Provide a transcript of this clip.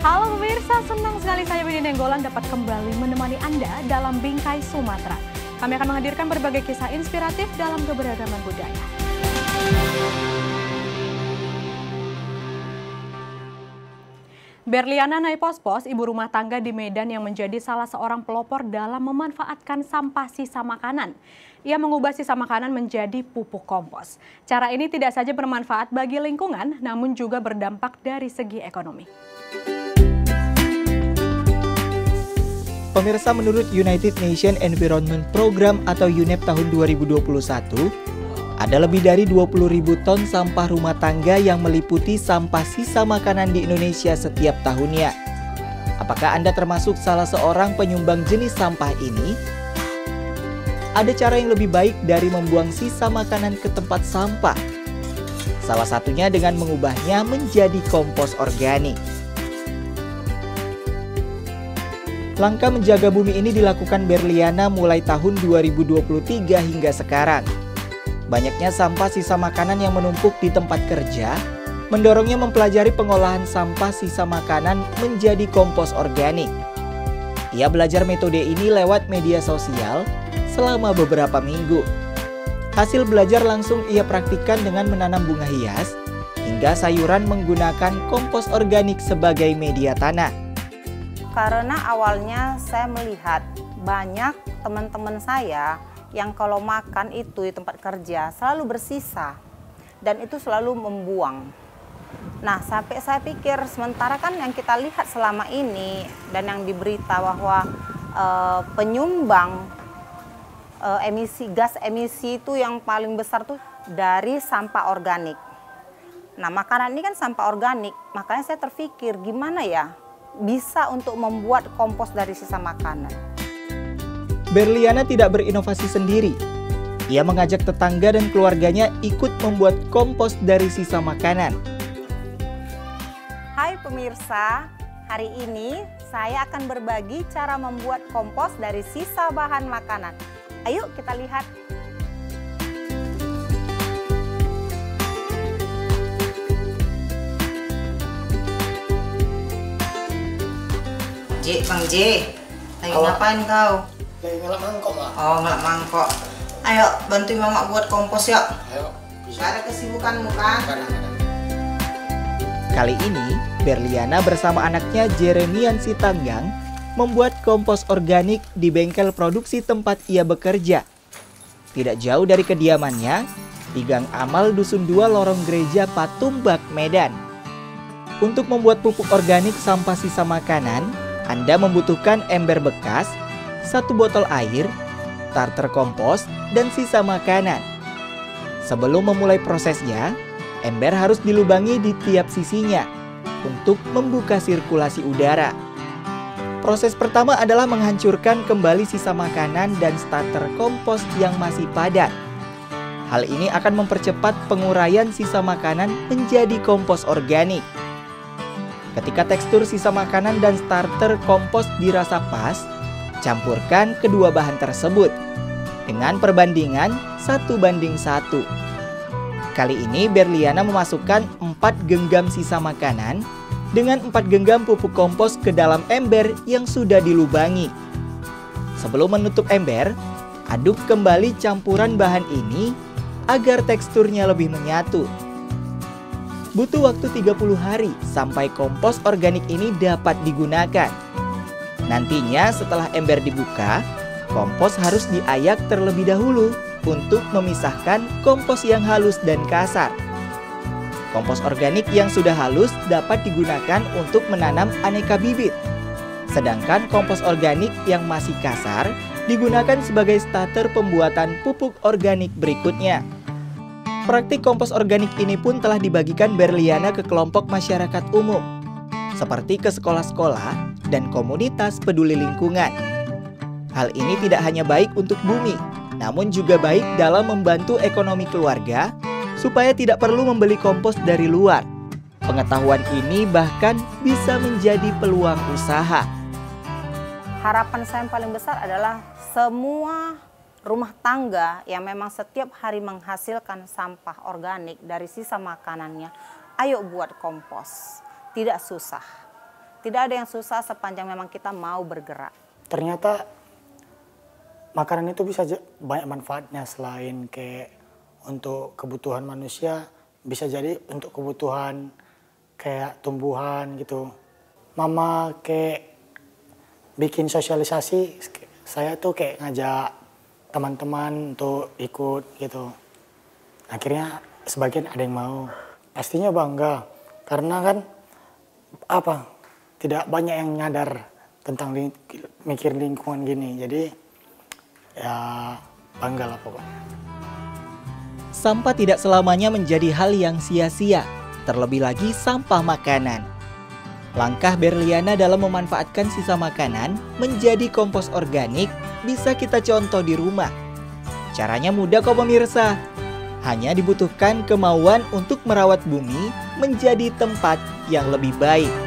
Halo pemirsa, senang sekali saya Winnie Nenggolan dapat kembali menemani Anda dalam Bingkai Sumatera. Kami akan menghadirkan berbagai kisah inspiratif dalam keberagaman budaya. Berliana Naipospos, ibu rumah tangga di Medan yang menjadi salah seorang pelopor dalam memanfaatkan sampah sisa makanan. Ia mengubah sisa makanan menjadi pupuk kompos. Cara ini tidak saja bermanfaat bagi lingkungan, namun juga berdampak dari segi ekonomi. Pemirsa, menurut United Nations Environment Program atau UNEP tahun 2021, ada lebih dari 20.000 ton sampah rumah tangga yang meliputi sampah sisa makanan di Indonesia setiap tahunnya. Apakah Anda termasuk salah seorang penyumbang jenis sampah ini? Ada cara yang lebih baik dari membuang sisa makanan ke tempat sampah. Salah satunya dengan mengubahnya menjadi kompos organik. Langkah menjaga bumi ini dilakukan Berliana mulai tahun 2023 hingga sekarang. Banyaknya sampah sisa makanan yang menumpuk di tempat kerja mendorongnya mempelajari pengolahan sampah sisa makanan menjadi kompos organik. Ia belajar metode ini lewat media sosial selama beberapa minggu. Hasil belajar langsung ia praktikkan dengan menanam bunga hias hingga sayuran menggunakan kompos organik sebagai media tanah. Karena awalnya saya melihat banyak teman-teman saya yang kalau makan itu di tempat kerja selalu bersisa dan itu selalu membuang. Nah, sampai saya pikir sementara kan yang kita lihat selama ini dan yang diberita bahwa penyumbang gas emisi itu yang paling besar tuh dari sampah organik. Nah, makanan ini kan sampah organik, makanya saya terpikir gimana ya bisa untuk membuat kompos dari sisa makanan. Berliana tidak berinovasi sendiri. Ia mengajak tetangga dan keluarganya ikut membuat kompos dari sisa makanan. Hai pemirsa, hari ini saya akan berbagi cara membuat kompos dari sisa bahan makanan. Ayo kita lihat. Bang J, lagi ngapain kau? Lagi ngelap mangkok, Mak. Oh, ngelap mangkok. Ayo, bantuin Mama buat kompos yuk. Ayo. Bisa. Gak ada kesibukanmu kan? Ada. Kali ini, Berliana bersama anaknya Jeremian Sitanggang membuat kompos organik di bengkel produksi tempat ia bekerja. Tidak jauh dari kediamannya, di Gang Amal Dusun 2 Lorong Gereja Patumbak, Medan. Untuk membuat pupuk organik sampah sisa makanan, Anda membutuhkan ember bekas, 1 botol air, starter kompos, dan sisa makanan. Sebelum memulai prosesnya, ember harus dilubangi di tiap sisinya untuk membuka sirkulasi udara. Proses pertama adalah menghancurkan kembali sisa makanan dan starter kompos yang masih padat. Hal ini akan mempercepat penguraian sisa makanan menjadi kompos organik. Ketika tekstur sisa makanan dan starter kompos dirasa pas, campurkan kedua bahan tersebut dengan perbandingan 1:1. Kali ini Berliana memasukkan 4 genggam sisa makanan dengan 4 genggam pupuk kompos ke dalam ember yang sudah dilubangi. Sebelum menutup ember, aduk kembali campuran bahan ini agar teksturnya lebih menyatu. Butuh waktu 30 hari sampai kompos organik ini dapat digunakan. Nantinya setelah ember dibuka, kompos harus diayak terlebih dahulu untuk memisahkan kompos yang halus dan kasar. Kompos organik yang sudah halus dapat digunakan untuk menanam aneka bibit. Sedangkan kompos organik yang masih kasar digunakan sebagai starter pembuatan pupuk organik berikutnya. Praktik kompos organik ini pun telah dibagikan Berliana ke kelompok masyarakat umum, seperti ke sekolah-sekolah dan komunitas peduli lingkungan. Hal ini tidak hanya baik untuk bumi, namun juga baik dalam membantu ekonomi keluarga, supaya tidak perlu membeli kompos dari luar. Pengetahuan ini bahkan bisa menjadi peluang usaha. Harapan saya yang paling besar adalah semua rumah tangga yang memang setiap hari menghasilkan sampah organik dari sisa makanannya, ayo buat kompos. Tidak susah. Tidak ada yang susah sepanjang memang kita mau bergerak. Ternyata makanan itu bisa banyak manfaatnya, selain kayak untuk kebutuhan manusia, bisa jadi untuk kebutuhan kayak tumbuhan gitu. Mama kayak bikin sosialisasi, saya tuh kayak ngajak teman-teman untuk ikut gitu. Akhirnya sebagian ada yang mau. Pastinya bangga, karena kan tidak banyak yang nyadar tentang mikir lingkungan gini. Jadi ya bangga lah pokoknya. Sampah tidak selamanya menjadi hal yang sia-sia, terlebih lagi sampah makanan. Langkah Berliana dalam memanfaatkan sisa makanan menjadi kompos organik bisa kita contoh di rumah. Caranya mudah kok pemirsa. Hanya dibutuhkan kemauan untuk merawat bumi menjadi tempat yang lebih baik.